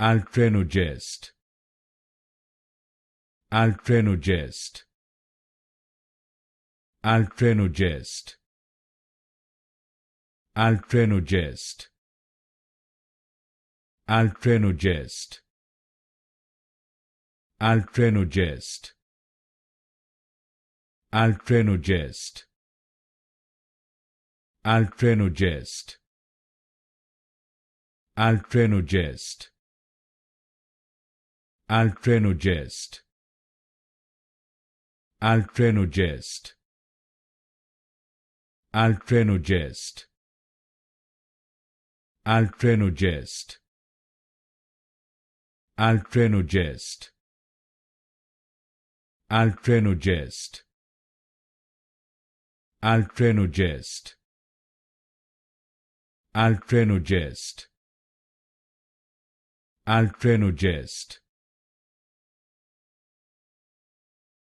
Altrenogest. Altrenogest. Altrenogest. Altrenogest. Altrenogest. Altrenogest. Altrenogest. Altrenogest. Altrenogest. Altrenogest. Altrenogest. Altrenogest. Altrenogest. Altrenogest. Altrenogest. Altrenogest. Altrenogest. Altrenogest.